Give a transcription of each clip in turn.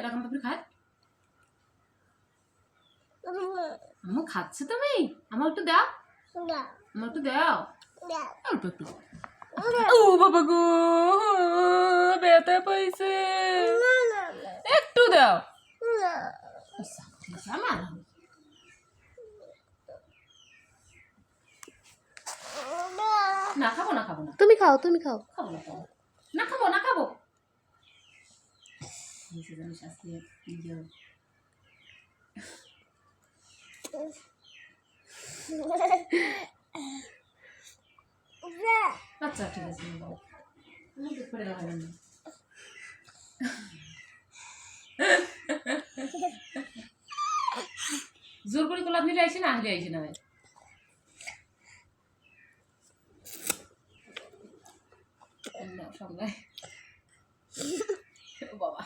এরকম করে খায় আমার খাচ্ছে তুমি আমার একটু দাও আমার একটু দাও অল্প একটু ও বাবা গো ব্যথা পাইছে একটু দাও না খাবো না খাবো না তুমি খাও খাবো না খাবো না খাবো না খাবো আচ্ছা ঠিক আছে করে লাগাবেন না জোর করে গোলাপ নিলে আইসি না হলে আইসি না ভাই সবাই বাবা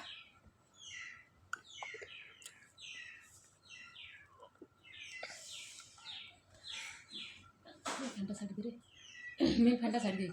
ফ্যানটা ছাড়ি দে রে মেয়ে ফ্যানটা ছাড়ি দে